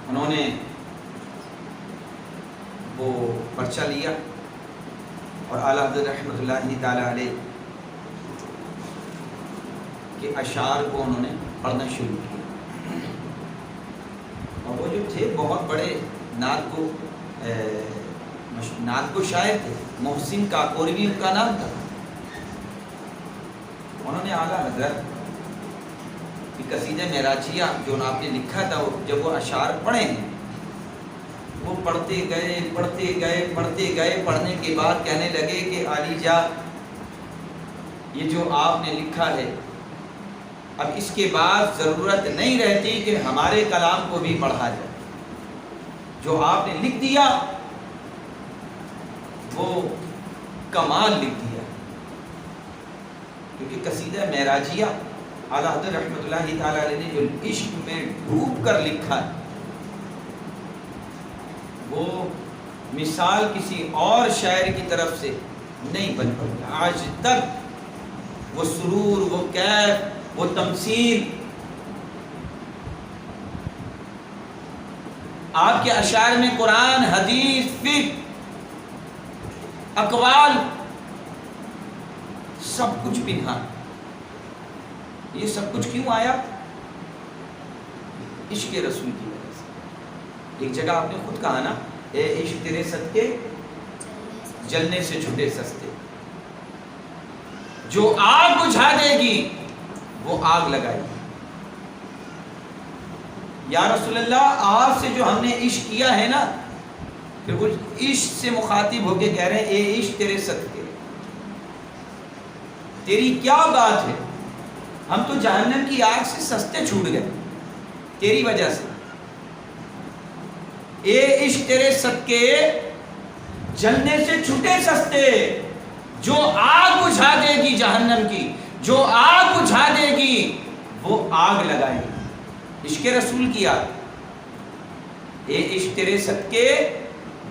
انہوں نے وہ پرچہ لیا اور اعلیٰ حضرت رحمۃ اللہ تعالیٰ علیہ کے اشعار کو انہوں نے پڑھنا شروع کیا. اور وہ جو تھے بہت بڑے نعت کو شاعر تھے. محسن کاکوروی ان کا نام تھا. انہوں نے اعلیٰ حضرت کی قصیدہ معراجیہ جو آپ نے لکھا تھا جب وہ اشعار پڑھے ہیں وہ پڑھتے گئے پڑھنے کے بعد کہنے لگے کہ علی جا یہ جو آپ نے لکھا ہے اب اس کے بعد ضرورت نہیں رہتی کہ ہمارے کلام کو بھی پڑھا جائے. جو آپ نے لکھ دیا وہ کمال لکھ دیا. کیونکہ قصیدہ معراجیہ اعلیٰ حضرت رحمۃ اللہ تعالیٰ علیہ نے جو عشق میں ڈوب کر لکھا ہے وہ مثال کسی اور شاعر کی طرف سے نہیں بن پائی. آج تک وہ سرور، وہ کیف، وہ تمثیل آپ کے اشعار میں قرآن، حدیث، فقہ، اقوال سب کچھ پنہا. یہ سب کچھ کیوں آیا؟ عشق رسول کی وجہ سے. ایک جگہ آپ نے خود کہا نا، اے عشق تیرے صدقے جلنے سے چھٹے سستے. جو آگ بجھا دے گی وہ آگ لگائے گی. یا رسول اللہ آپ سے جو ہم نے عشق کیا ہے نا، پھر کچھ عشق سے مخاطب ہو کے کہہ رہے ہیں اے عشق تیرے صدقے تیری کیا بات ہے، ہم تو جہنم کی آگ سے سستے چھوٹ گئے تیری وجہ سے. اے عشق تیرے صدقے جلنے سے چھٹے سستے. جو آگ بجھا دے گی جہنم کی، جو آگ بجھا دے گی وہ آگ لگائے گی. عشق رسول کی آگ. اے عشق تیرے صدقے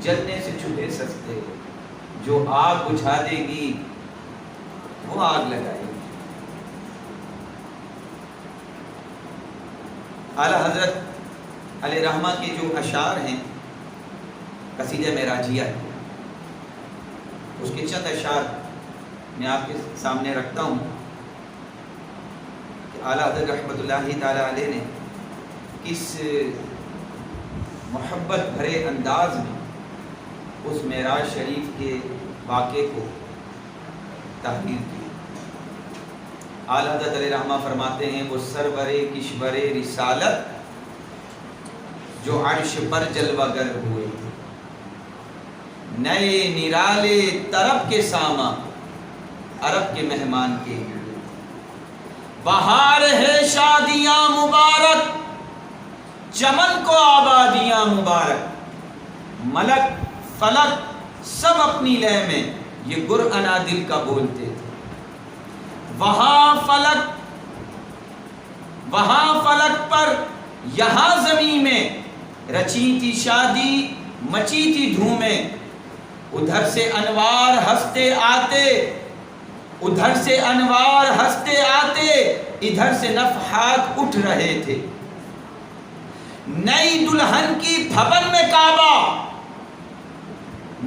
جلنے سے چھٹے سستے. جو آگ بجھا دے گی وہ آگ لگائے گی. اعلیٰ حضرت علیہ رحمہ کے جو اشعار ہیں قصیدہ معراجیہ اس کے چند اشعار میں آپ کے سامنے رکھتا ہوں کہ اعلیٰ حضرت رحمۃ اللہ تعالیٰ علیہ نے کس محبت بھرے انداز میں اس معراج شریف کے واقعے کو تحریر کی. اعلیٰ حضرت علیہ رحمہ فرماتے ہیں وہ سرور کشور رسالت جو عرش پر جلوہ گر ہوئے تھے، نئے نرالے طرب کے ساما عرب کے مہمان کے لیے. بہار ہے شادیاں مبارک، چمن کو آبادیاں مبارک. ملک فلک سب اپنی لے میں یہ گر انا دل کا بولتے تھے. وہاں فلک پر یہاں زمین میں رچی تھی شادی، مچی تھی دھومیں. ادھر سے انوار ہنستے آتے، ادھر سے انوار ہنستے آتے، ادھر سے نفحات اٹھ رہے تھے. نئی دلہن کی بھون میں کعبہ،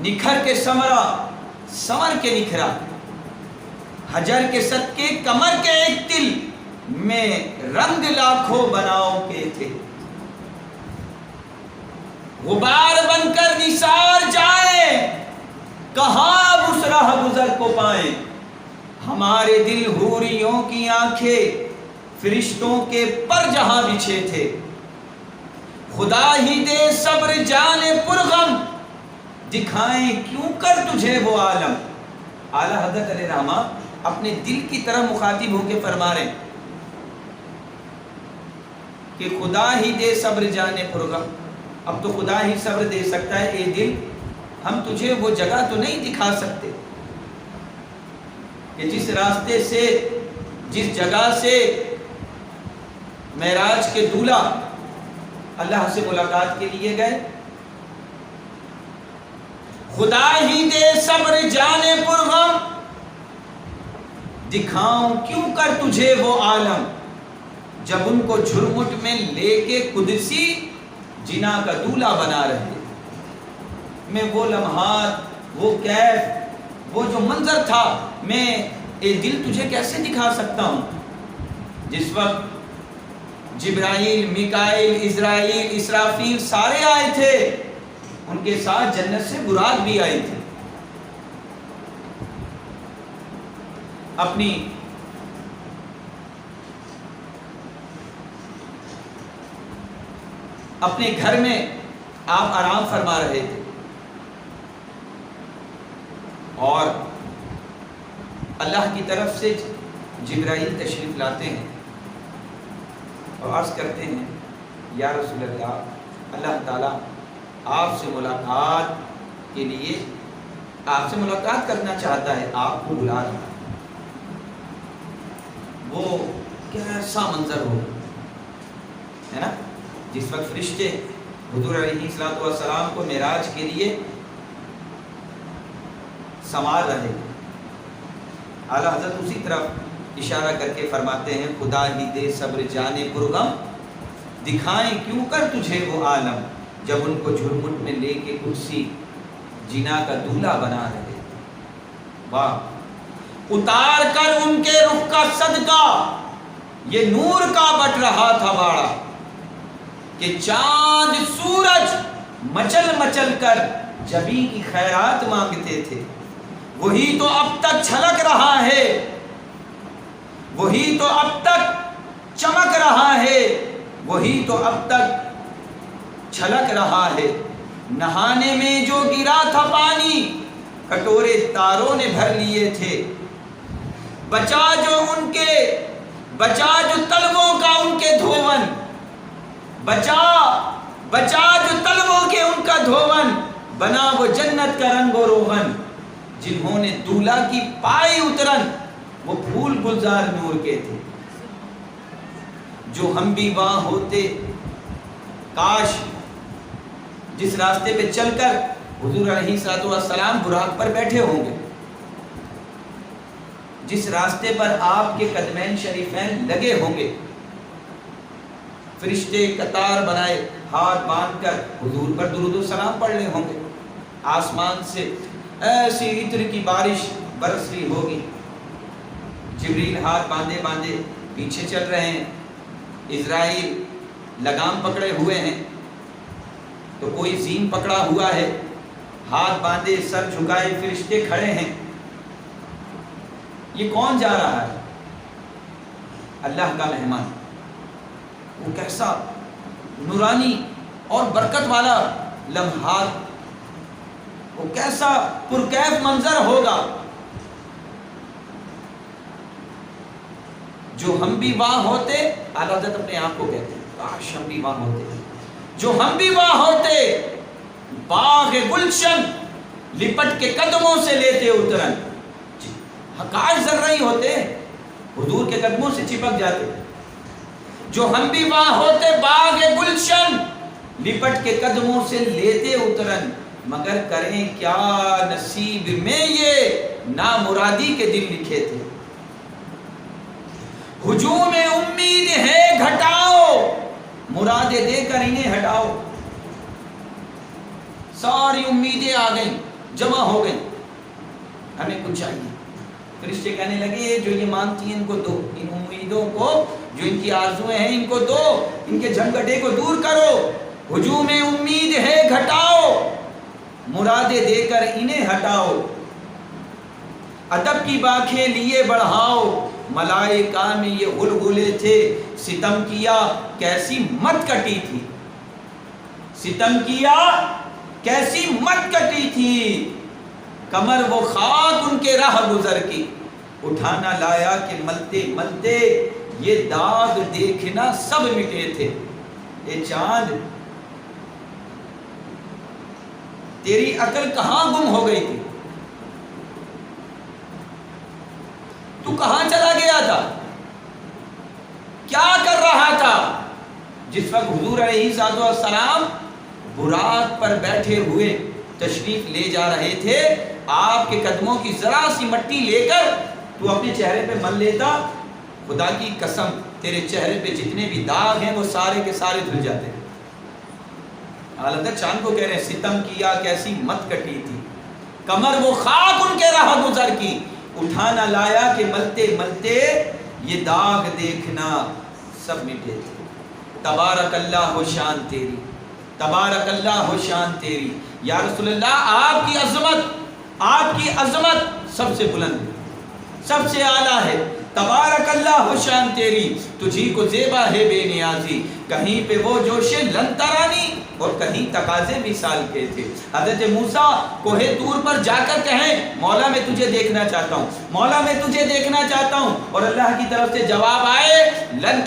نکھر کے سمر کے نکھرا. حجر کے صدقے کمر کے ایک تل میں رنگ لاکھوں بناؤ کے تھے. غبار بن کر نثار جائیں، کہاں اب اس راہ گزر کو پائیں. ہمارے دل حوریوں کی آنکھیں فرشتوں کے پر جہاں بچھے تھے. خدا ہی دے صبر جان پرغم، دکھائیں کیوں کر تجھے وہ عالم. اعلیٰ حضرت علیہ رحمہ اپنے دل کی طرح مخاطب ہو کے فرما رہے ہیں کہ خدا ہی دے صبر جانے پرغم. اب تو خدا ہی صبر دے سکتا ہے. اے دل ہم تجھے وہ جگہ تو نہیں دکھا سکتے کہ جس راستے سے، جس جگہ سے معراج کے دولہا اللہ سے ملاقات کے لیے گئے. خدا ہی دے صبر جانے پرغم، دکھاؤں کیوں کر تجھے وہ عالم. جب ان کو جھرمٹ میں لے کے قدسی جنا کا دولہا بنا رہے. میں وہ لمحات، وہ کیف، وہ جو منظر تھا، میں اے دل تجھے کیسے دکھا سکتا ہوں. جس وقت جبرائیل، میکائیل، عزرائیل، اسرافیل سارے آئے تھے، ان کے ساتھ جنت سے براق بھی آئی تھی. اپنے گھر میں آپ آرام فرما رہے تھے اور اللہ کی طرف سے جبرائیل تشریف لاتے ہیں اور عرض کرتے ہیں یا رسول اللہ، اللہ تعالیٰ آپ سے ملاقات کے لیے، آپ سے ملاقات کرنا چاہتا ہے، آپ کو بلا رہا ہے. وہ کیسا منظر ہو ہے نا، جس وقت فرشتے حضور علیہ الصلوۃ والسلام کو معراج کے لیے سنوار رہے. اعلیٰ حضرت اسی طرف اشارہ کر کے فرماتے ہیں خدا ہی دے صبر جانے پرغم، دکھائیں کیوں کر تجھے وہ عالم، جب ان کو جھرمٹ میں لے کے کرسی جنا کا دولہا بنا رہے. واہ، اتار کر ان کے رخ کا صدقہ یہ نور کا بٹ رہا تھا باڑا، کہ چاند سورج مچل مچل کر جبیں کی خیرات مانگتے تھے. وہی تو اب تک چھلک رہا ہے، وہی تو اب تک چمک رہا ہے، وہی تو اب تک چھلک رہا ہے. نہانے میں جو گرا تھا پانی، کٹورے تاروں نے بھر لیے تھے. بچا جو تلووں کا ان کے دھون، بچا جو تلووں کے ان کا دھون، بنا وہ جنت کا رنگ و روغن. جنہوں نے دولہا کی پائی اترن، وہ پھول گلزار نور کے تھے. جو ہم بھی وہاں ہوتے، کاش جس راستے پہ چل کر حضور علیہ الصلوۃ والسلام براق پر بیٹھے ہوں گے، جس راستے پر آپ کے قدمین شریفین لگے ہوں گے، فرشتے قطار بنائے ہاتھ باندھ کر حضور پر درود و سلام پڑھ رہے ہوں گے. آسمان سے ایسی عطر کی بارش برس رہی ہوگی. جبریل ہاتھ باندھے باندھے پیچھے چل رہے ہیں، اسرائیل لگام پکڑے ہوئے ہیں، تو کوئی زین پکڑا ہوا ہے، ہاتھ باندھے سر جھکائے فرشتے کھڑے ہیں. یہ کون جا رہا ہے؟ اللہ کا مہمان. وہ کیسا نورانی اور برکت والا لمحات، وہ کیسا پرکیف منظر ہوگا. جو ہم بھی وہاں ہوتے، اعلیٰ حضرت اپنے آپ کو کہتے ہیں کاش ہم بھی وہاں ہوتے. جو ہم بھی وہاں ہوتے، باغ گلشن لپٹ کے قدموں سے لیتے اترن. کاش ذرہ ہی ہوتے، حضور کے قدموں سے چپک جاتے. جو ہم بھی وہاں ہوتے، باغ گلشن لپٹ کے قدموں سے لیتے اترن. مگر کریں کیا نصیب میں یہ نامرادی کے دل لکھے تھے. ہجوم امید ہے گھٹاؤ، مرادیں دے کر انہیں ہٹاؤ. ساری امیدیں آ گئیں، جمع ہو گئیں، ہمیں کچھ چاہیے. فرشتے کہنے لگے جو یہ مانگتی ہیں ان کو دو، ان امیدوں کو، جو ان کی آرزویں ہیں ان کو دو، ان کے جھمگٹے کو دور کرو. ہجوم امید ہے گھٹاؤ، مرادیں دے کر انہیں ہٹاؤ. ادب کی باکھیں لیے بڑھاؤ، ملائکہ میں یہ غلغلے تھے. ستم کیا کیسی مت کٹی تھی، ستم کیا کیسی مت کٹی تھی. کمر وہ خاک ان کے راہ گزر کی، اٹھانا لایا کہ ملتے ملتے یہ داغ دیکھنا سب مٹے تھے. اے چاند، تیری عقل کہاں گم ہو گئی تھی؟ تو کہاں چلا گیا تھا؟ کیا کر رہا تھا جس وقت حضور علیہ السلام براق پر بیٹھے ہوئے تشریف لے جا رہے تھے؟ آپ کے قدموں کی ذرا سی مٹی لے کر تو اپنے چہرے پہ مل لیتا، خدا کی قسم تیرے چہرے پہ جتنے بھی داغ ہیں وہ سارے کے سارے دھل جاتے. حالت چاند کو کہہ رہے ہیں ستم کیا کیسی مت کٹی تھی، کمر وہ خاک ان کے راہ گزر کی، اٹھانا لایا کہ ملتے ملتے یہ داغ دیکھنا سب مٹے تھے۔ تبارک اللہ ہو شان تیری، تبارک اللہ ہو شان تیری یا رسول اللہ، آپ کی عظمت سب سے بلند ہے، سب سے اعلیٰ ہے۔ تبارک اللہ ہو شان تیری، تجھی کو زیبا ہے بے نیازی، کہیں پہ وہ جوش لن ترانی اور کہیں تقاضے مثال کے تھے۔ حضرت موسیٰ کوہ طور پر جا کر کہیں مولا میں تجھے دیکھنا چاہتا ہوں، مولا میں تجھے دیکھنا چاہتا ہوں، اور اللہ کی طرف سے جواب آئے لن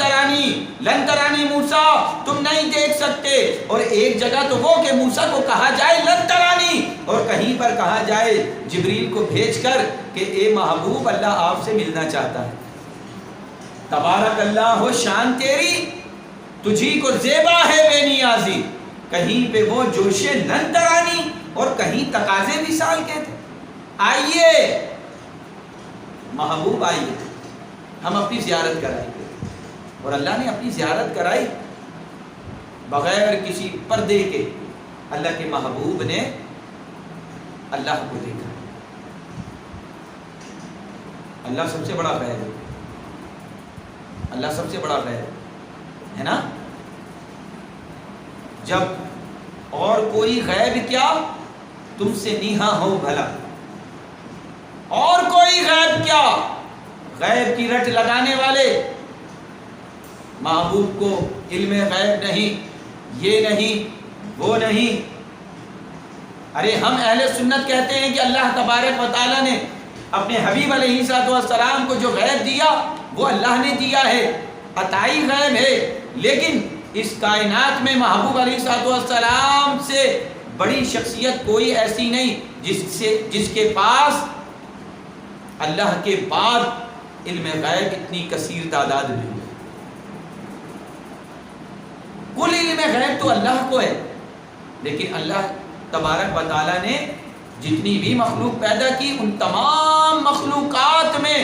ترانی موسیٰ تم نہیں دیکھ سکتے۔ اور ایک جگہ تو وہ کہ موسیٰ کو کہا جائے لن ترانی، اور کہیں پر کہا جائے جبریل کو بھیج کر کہ اے محبوب اللہ آپ سے ملنا چاہتا ہے۔ تبارک اللہ ہو شان تیری، تجھی کو زیبا ہے بے نیازی، کہیں پہ وہ جوش لن ترانی اور کہیں تقاضے مثال کے تھے۔ آئیے محبوب آئیے، ہم اپنی زیارت کرائیں گے۔ اور اللہ نے اپنی زیارت کرائی بغیر کسی پردے کے۔ اللہ کے محبوب نے اللہ کو دیکھا۔ اللہ سب سے بڑا غیب ہے، اللہ سب سے بڑا غیب ہے نا۔ جب اور کوئی غیب کیا تم سے نیہا ہو بھلا، اور کوئی غیب کیا، غیب کی رٹ لگانے والے محبوب کو علم غیب نہیں، یہ نہیں وہ نہیں۔ ارے ہم اہل سنت کہتے ہیں کہ اللہ تبارک و تعالیٰ نے اپنے حبیب علیہ السلام کو جو غیب دیا وہ اللہ نے دیا ہے، عطائی غیب ہے، لیکن اس کائنات میں محبوب علیہ السلام سے بڑی شخصیت کوئی ایسی نہیں جس کے پاس اللہ کے بعد علم غیب اتنی کثیر تعداد میں ہے۔ کل علم غیب تو اللہ کو ہے، لیکن اللہ تبارک و تعالیٰ نے جتنی بھی مخلوق پیدا کی ان تمام مخلوقات میں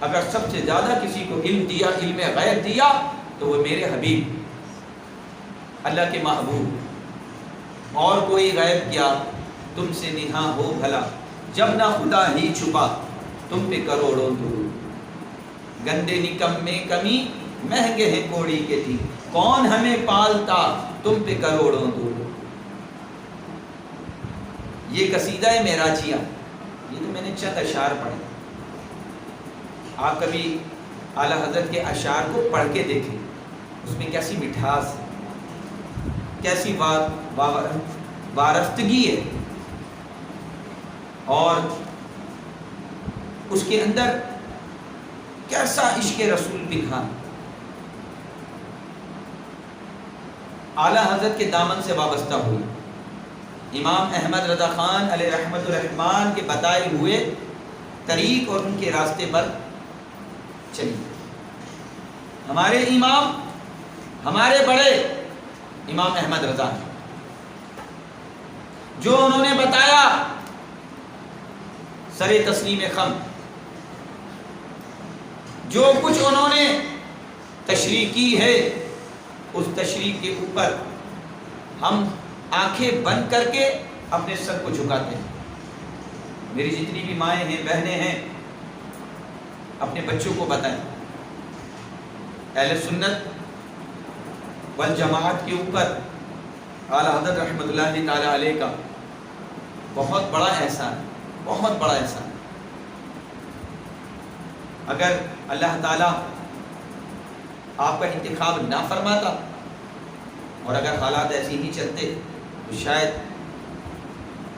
اگر سب سے زیادہ کسی کو علم دیا، علم غیب دیا، تو وہ میرے حبیب اللہ کے محبوب۔ اور کوئی غیب کیا تم سے نہا ہو بھلا، جب نہ خدا ہی چھپا تم پہ کروڑوں درود۔ گندے نکمے کمی مہنگے ہیں کوڑی کے تھی، کون ہمیں پالتا تم پہ کروڑوں درود۔ یہ قصیدہ ہے معراجیہ، یہ تو میں نے چند اشعار پڑھے۔ آپ کبھی اعلیٰ حضرت کے اشعار کو پڑھ کے دیکھیں، اس میں کیسی مٹھاس ہے، کیسی وارفتگی ہے، اور اس کے اندر کیسا عشق رسول پنہان۔ اعلیٰ حضرت کے دامن سے وابستہ ہوئی، امام احمد رضا خان علیہ رحمت الرحمان کے بتائے ہوئے طریق اور ان کے راستے پر چلی۔ ہمارے امام، ہمارے بڑے امام احمد رضا ہیں، جو انہوں نے بتایا سر تسلیم خم، جو کچھ انہوں نے تشریح کی ہے اس تشریح کے اوپر ہم آنکھیں بند کر کے اپنے سر کو جھکاتے ہیں۔ میری جتنی بھی مائیں ہیں، بہنیں ہیں، اپنے بچوں کو بتائیں اہل سنت والجماعت کے اوپر اعلیٰ حضرت رحمۃ اللہ تعالیٰ علیہ کا بہت بڑا احسان، بہت بڑا احسان۔ اگر اللہ تعالیٰ آپ کا انتخاب نہ فرماتا اور اگر حالات ایسے ہی چلتے تو شاید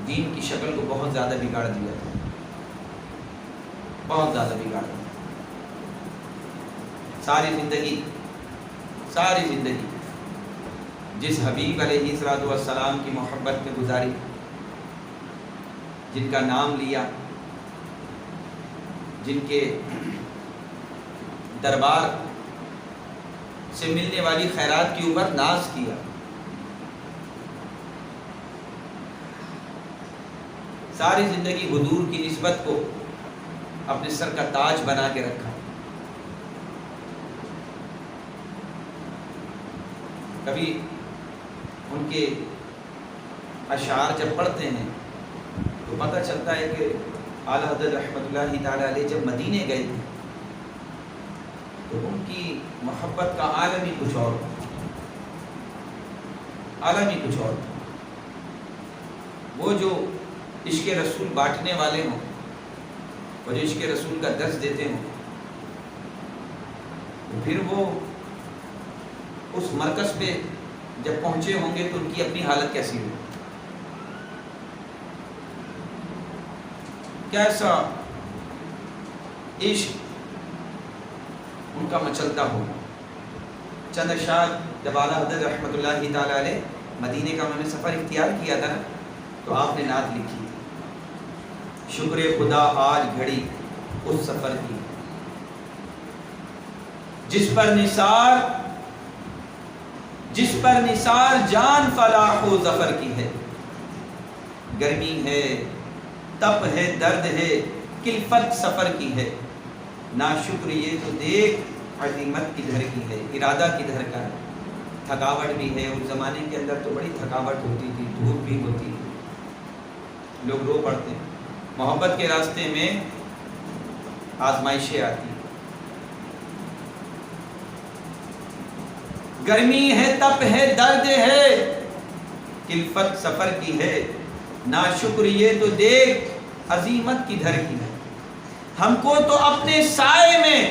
دین کی شکل کو بہت زیادہ بگاڑ دیا تھا، بہت زیادہ بگاڑ دیا۔ ساری زندگی جس حبیب علیہ السلام کی محبت میں گزاری، جن کا نام لیا، جن کے دربار سے ملنے والی خیرات کے اوپر ناز کیا، ساری زندگی حضور کی نسبت کو اپنے سر کا تاج بنا کے رکھا۔ کبھی ان کے اشعار جب پڑھتے ہیں تو پتہ چلتا ہے کہ اعلیٰ حضرت رحمۃ اللہ تعالیٰ علیہ جب مدینے گئے تھے تو ان کی محبت کا عالم ہی کچھ اور تھا، عالم ہی کچھ اور تھا۔ وہ جو عشق رسول بانٹنے والے ہوں، وہ جو عشق رسول کا درس دیتے ہوں، تو پھر وہ اس مرکز پہ جب پہنچے ہوں گے تو ان کی اپنی حالت کیسی ہوگی، کیسا عشق ان کا مچلتا ہوگا۔ چند اشعار جب اعلیٰ حضرت رحمۃ اللہ تعالیٰ علیہ مدینے کا انہوں نے سفر اختیار کیا تھا نا، تو آپ نے نعت لکھی تھی، شکر خدا آج گھڑی اس سفر کی جس پر نثار جان فلاح و ظفر کی ہے۔ گرمی ہے، تپ ہے، درد ہے، کلفت سفر کی ہے، ناشکر یہ تو دیکھ عظیمت کدھر کی ہے، ارادہ کدھر کا ہے۔ تھکاوٹ بھی ہے، اس زمانے کے اندر تو بڑی تھکاوٹ ہوتی تھی، دھوپ بھی ہوتی تھی، لوگ رو پڑتے ہیں، محبت کے راستے میں آزمائشیں آتی ہیں۔ گرمی ہے، تپ ہے، درد ہے، کلفت سفر کی ہے، ناشکر یہ تو دیکھ عظیمت کدھر کی ہے۔ ہم کو تو اپنے سائے میں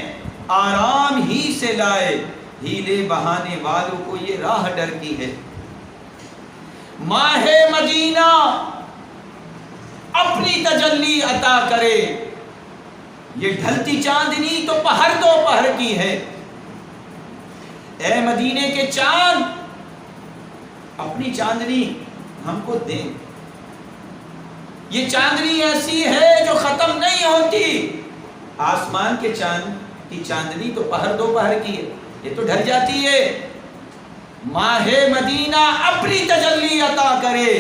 آرام ہی سے لائے، ہیلے بہانے والوں کو یہ راہ ڈر کی ہے۔ ماہ مدینہ اپنی تجلی عطا کرے، یہ ڈھلتی چاندنی تو پہر دو پہر کی ہے۔ اے مدینے کے چاند اپنی چاندنی ہم کو دیں، یہ چاندنی ایسی ہے جو ختم نہیں ہوتی۔ آسمان کے چاند کی چاندنی تو پہر دو پہر کی ہے، یہ تو ڈھل جاتی ہے۔ ماہ مدینہ اپنی تجلی عطا کرے،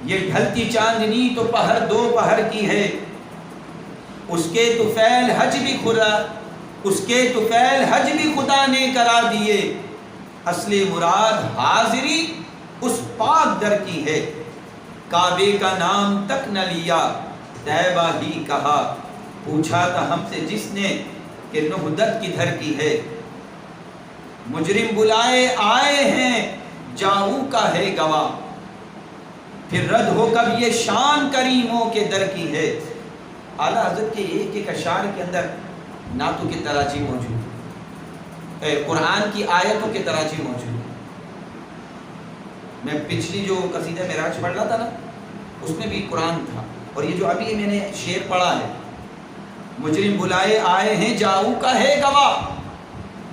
یہ ڈھلتی چاندنی تو پہر دو پہر کی ہے۔ اس کے طفیل حج بھی خدا نے کرا دیے، اصل مراد حاضری اس پاک در کی ہے۔ کعبے کا نام تک نہ لیا، طیبہ ہی کہا، پوچھا تھا ہم سے جس نے کہ نہدت کدھر کی ہے۔ مجرم بلائے آئے ہیں، جاؤ کا ہے گواہ، پھر رد ہو کب یہ شان کریموں کے در کی ہے۔ اعلیٰ حضرت کے ایک ایک اشعار کے اندر نعتوں کی تراجی موجود ہے، قرآن کی آیتوں کے تراجی موجود ہے۔ میں پچھلی جو قصیدہ معراج پڑھ رہا تھا نا، اس میں بھی قرآن تھا، اور یہ جو ابھی میں نے شعر پڑھا ہے، مجرم بلائے آئے ہیں، جاؤ کا ہے گواہ،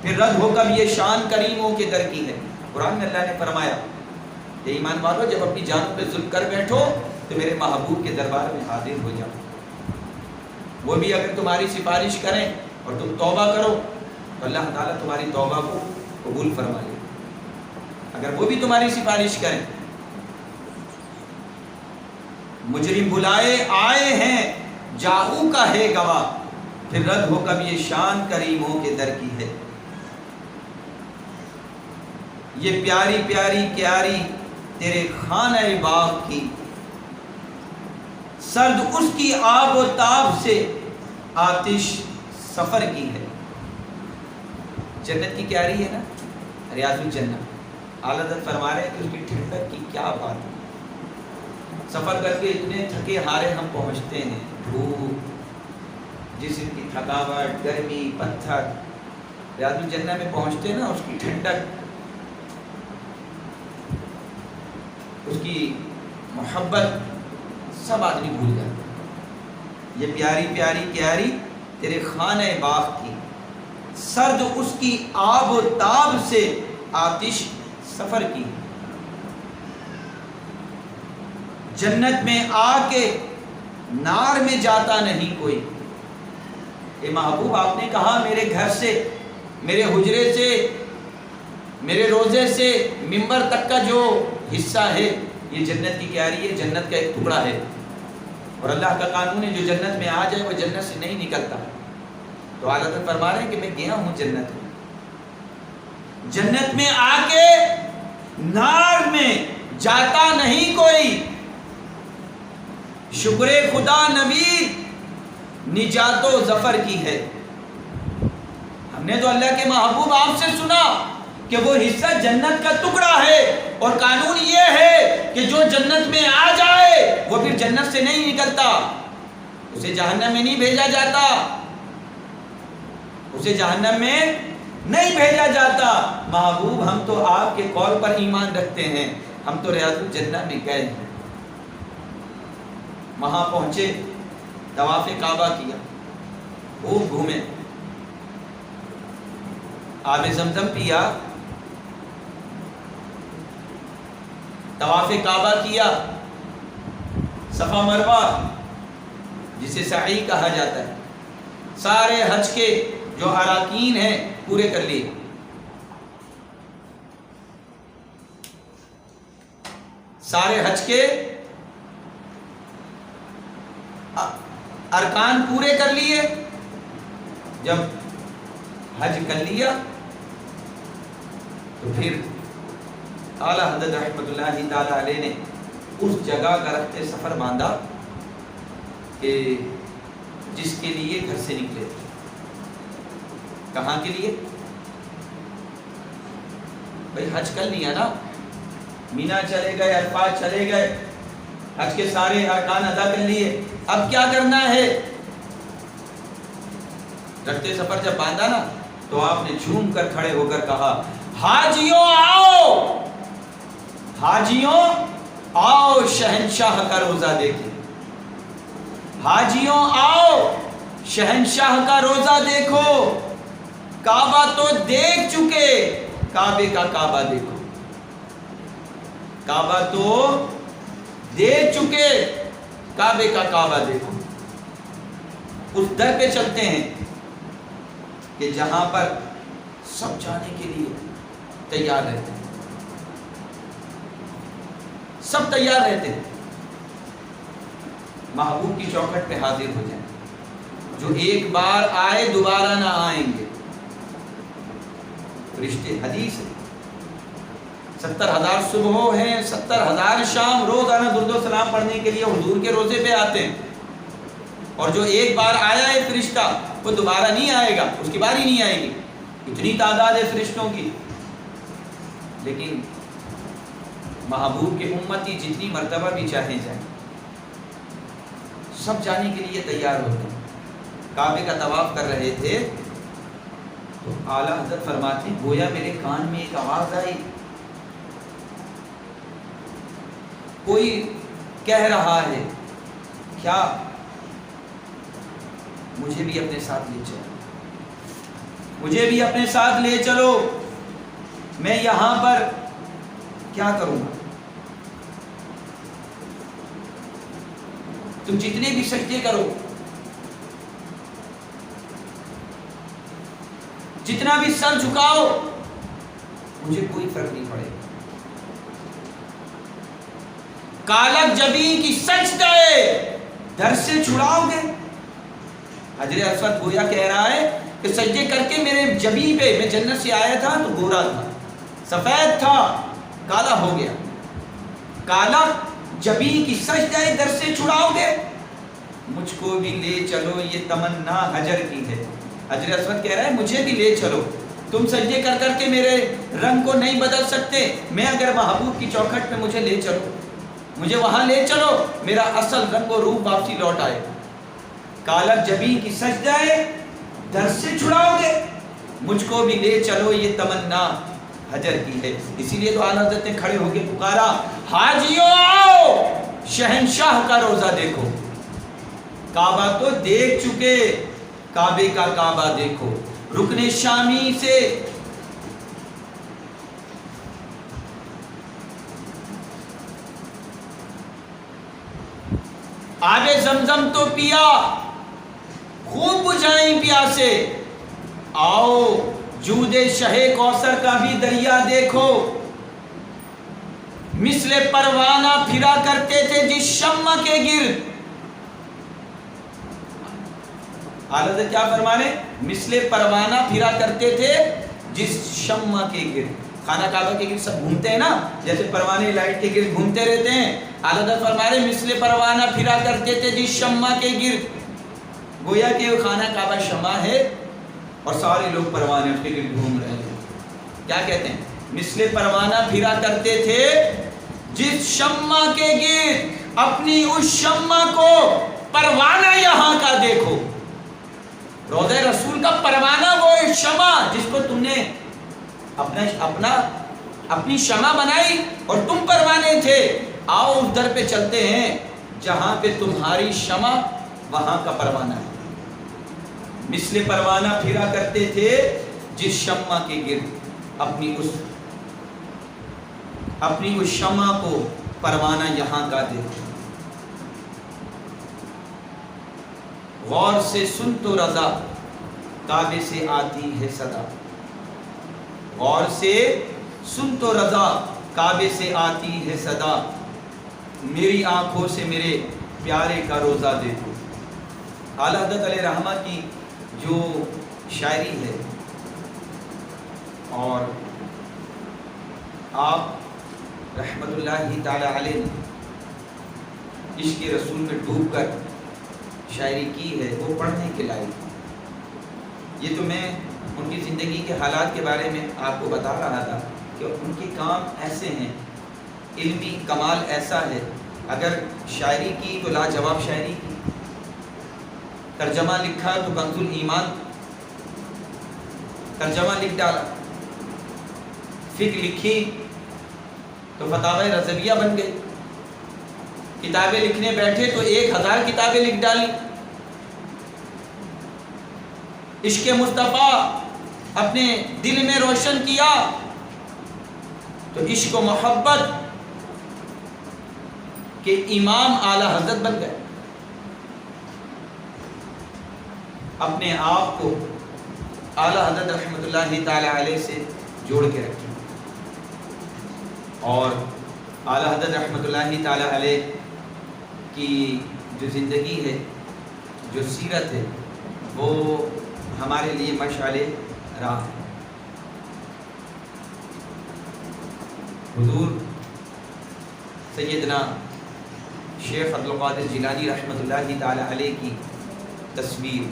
پھر رد ہو کب یہ شان کریموں کے در کی ہے۔ قرآن میں اللہ نے فرمایا، یہ ایمان والو جب اپنی جان پہ ظلم کر بیٹھو تو میرے محبوب کے دربار میں حاضر ہو جاؤ، وہ بھی اگر تمہاری سفارش کریں اور تم توبہ کرو تو اللہ تعالیٰ تمہاری توبہ کو قبول فرما لے، اگر وہ بھی تمہاری سفارش کریں۔ مجرم بلائے آئے ہیں، جاؤ کا ہے گواہ، پھر رد ہو کب یہ شان کریموں کے در کی ہے۔ یہ پیاری پیاری کیاری تیرے خانہ باغ کی، سرد اس کی آب و تاب سے آتش سفر کی ہے۔ جنت کی کیاری ہے نا، ریاض الجنہ، اعلیٰ حضرت فرما رہے ہیں کہ اس کی ٹھنڈک کی کیا بات ہے۔ سفر کر کے اتنے تھکے ہارے ہم پہنچتے ہیں، دھوپ، جسم کی تھکاوٹ، گرمی، پتھر، ریاض الجنہ میں پہنچتے ہیں نا، اس کی ٹھنڈک، اس کی محبت سب آدمی بھول جاتا ہے۔ یہ پیاری پیاری کیاری تیرے خانہ باغ کی، سرد اس کی آب و تاب سے آتش سفر کی۔ جنت میں آ کے نار میں جاتا نہیں کوئی۔ اے محبوب، آپ نے کہا میرے گھر سے، میرے حجرے سے، میرے روزے سے منبر تک کا جو حصہ ہے یہ جنت کی کیاری ہے، جنت کا ایک ٹکڑا ہے، اور اللہ کا قانون ہے جو جنت میں آ جائے وہ جنت سے نہیں نکلتا۔ تو اعلیٰ حضرت فرما رہے ہیں کہ میں گیا ہوں جنت میں، جنت میں آ کے نار میں جاتا نہیں کوئی، شکر خدا نوید نجات و ظفر کی ہے۔ ہم نے تو اللہ کے محبوب آپ سے سنا کہ وہ حصہ جنت کا ٹکڑا ہے، اور قانون یہ ہے کہ جو جنت میں آ جائے وہ پھر جنت سے نہیں نکلتا، اسے جہنم میں نہیں بھیجا جاتا، اسے جہنم میں نہیں بھیجا جاتا۔ محبوب ہم تو آپ کے قول پر ایمان رکھتے ہیں، ہم تو ریاض الجنہ میں گئے ہیں، وہاں پہنچے، طواف کعبہ کیا، خوب گھومے، آب زمزم پیا، طواف کعبہ کیا، صفا مروہ جسے سعی کہا جاتا ہے، سارے حج کے جو اراکین ہیں پورے کر لیے۔ سارے حج کے ارکان پورے کر لیے۔ جب حج کر لیا تو پھر اعلیٰ حضرت رحمۃ اللہ تعالی علیہ نے اس جگہ کا رخت سفر باندھا کہ جس کے لیے گھر سے نکلے تھے۔ کہاں کے لیے؟ بھائی حج کر لیا نا، مینا چلے گئے، عرفات چلے گئے، حج کے سارے ارکان ادا کر لیے، اب کیا کرنا ہے؟ رخت سفر جب باندھا نا تو آپ نے جھوم کر کھڑے ہو کر کہا، حاجیوں آؤ، حاجیوں آؤ شہنشاہ کا روزہ دیکھیں، حاجیوں آؤ شہنشاہ کا روزہ دیکھو، کعبہ تو دیکھ چکے، کعبے کا کعبہ دیکھو، کعبہ تو دیکھ چکے، کعبے کا کعبہ دیکھو۔ اس در پہ چلتے ہیں کہ جہاں پر سب جانے کے لیے تیار رہتے ہیں، سب تیار رہتے ہیں، محبوب کی چوکھٹ پہ حاضر ہو جائیں، جو ایک بار آئے دوبارہ نہ آئیں گے۔ فرشتے، حدیث ہے، 70,000 صبح ہیں، 70,000 شام روزانہ درود و سلام پڑھنے کے لیے حضور کے روزے پہ آتے ہیں، اور جو ایک بار آیا ہے فرشتہ وہ دوبارہ نہیں آئے گا، اس کی باری نہیں آئے گی۔ اتنی تعداد ہے فرشتوں کی، لیکن محبوب کے امتی جتنی مرتبہ بھی چاہے جائیں، سب جانے کے لیے تیار ہوتے ہیں۔ کعبے کا طواف کر رہے تھے تو اعلیٰ حضرت فرماتے ہیں گویا میرے کان میں ایک آواز آئی، کوئی کہہ رہا ہے کیا مجھے بھی اپنے ساتھ لے چلو، مجھے بھی اپنے ساتھ لے چلو، میں یہاں پر کیا کروں گا؟ تم جتنے بھی سجدے کرو، جتنا بھی سر جھکاؤ، مجھے کوئی فرق نہیں پڑے گا۔ کالک جبیں کی سجدے در سے چھڑاؤ گے؟ حجر اسود گویا کہہ رہا ہے کہ سجدے کر کے میرے جبیں پہ، میں جنت سے آیا تھا تو گورا تھا، سفید تھا، کالا ہو گیا، کالا جبیں کی سجدے در سے چھڑاؤ گے؟ مجھ کو بھی لے چلو، یہ تمنا حجر کی ہے۔ حجر اسود کہہ رہا ہے مجھے بھی لے چلو، تم سجدے کر کر کے میرے رنگ کو نہیں بدل سکتے، میں اگر محبوب کی چوکھٹ پہ مجھے لے چلو، مجھے وہاں لے چلو، میرا اصل رنگ و روپ واپسی لوٹ آئے۔ کالک جبیں کی سجدے در سے چھڑاؤ گے؟ مجھ کو بھی لے چلو، یہ تمنا حجر کی ہے۔ اسی لیے تو اعلیٰ حضرت نے کھڑے ہو کے پکارا، حاجیوں آؤ شہنشاہ کا روزہ دیکھو، کعبہ تو دیکھ چکے، کعبے کا کعبہ دیکھو۔ رکن شامی سے آب زمزم تو پیا، خوب بجھائیں پیاسے، آؤ جود شہ کوثر کا بھی دریا دیکھو، مثل پروانہ پھرا کرتے تھے جس شمع کے گرد۔ حالت کیا فرمانے؟ مثل پروانہ پھرا کرتے تھے جس شمع کے گرد۔ خانہ کعبہ کے گرد سب گھومتے ہیں نا، جیسے پروانے لائٹ کے گرد گھومتے رہتے ہیں، اعلیٰ حضرت فرما رہے مثل پروانہ پھرا کرتے تھے جس شمع کے گرد، گویا کہ وہ خانہ کعبہ شمع ہے اور سارے لوگ پروانے اس کے گرد گھوم رہے ہیں۔ کیا کہتے ہیں؟ مثل پروانہ پھرا کرتے تھے جس شمع کے گرد، اپنی اس شمع کو پروانہ یہاں کا دیکھو، روضہ رسول کا پروانہ وہ ایک شمع جس کو تم نے اپنی شمع بنائی اور تم پروانے تھے، آؤ اس در پہ چلتے ہیں جہاں پہ تمہاری شمع وہاں کا پروانہ ہے۔ مثل پروانہ پھرا کرتے تھے جس شمع کے گرد، اپنی اس شمع کو پروانہ یہاں کا دیکھو، غور سے سن تو رضا کعبے سے آتی ہے صدا، غور سے سن تو رضا کعبے سے آتی ہے صدا، میری آنکھوں سے میرے پیارے کا روزہ دیکھو۔ اعلیٰ حضرت علیہ رحمہ کی جو شاعری ہے، اور آپ رحمت اللہ تعالی علیہ نے عشق رسول میں ڈوب کر شاعری کی ہے، وہ پڑھنے کے لائق۔ یہ تو میں ان کی زندگی کے حالات کے بارے میں آپ کو بتا رہا تھا کہ ان کے کام ایسے ہیں، علمی کمال ایسا ہے، اگر شاعری کی تو لاجواب شاعری کی، ترجمہ لکھا تو کنز الایمان ترجمہ لکھ ڈالا، فقہ لکھی تو فتاوی رضویہ بن گئی، کتابیں لکھنے بیٹھے تو 1000 کتابیں لکھ ڈالی، عشق مصطفیٰ اپنے دل میں روشن کیا تو عشق و محبت کے امام اعلیٰ حضرت بن گئے۔ اپنے آپ کو اعلیٰ حضرت رحمۃ اللہ تعالی علیہ سے جوڑ کے رکھیں، اور اعلیٰ حضرت رحمۃ اللہ تعالی علیہ کی جو زندگی ہے، جو سیرت ہے، وہ ہمارے لیے مشعل راہ ہے۔ حضور سیدنا شیخ عبد القادر جیلانی رحمۃ اللہ تعالی علیہ کی تصویر،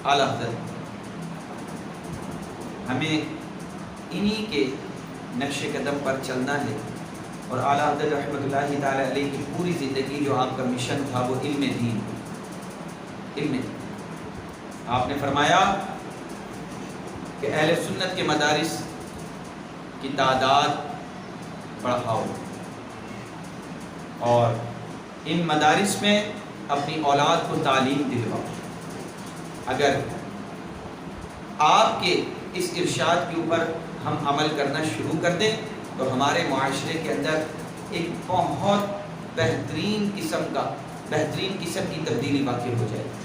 اعلیٰ حضرت، ہمیں انہی کے نقش قدم پر چلنا ہے، اور اعلیٰ حضرت رحمۃ اللہ تعالی علیہ کی پوری زندگی جو آپ کا مشن تھا وہ علم دین، علم۔ آپ نے فرمایا کہ اہل سنت کے مدارس کی تعداد بڑھاؤ، اور ان مدارس میں اپنی اولاد کو تعلیم دلواؤ۔ اگر آپ کے اس ارشاد کے اوپر ہم عمل کرنا شروع کر دیں تو ہمارے معاشرے کے اندر ایک بہت بہترین قسم کی تبدیلی واقع ہو جائے گی۔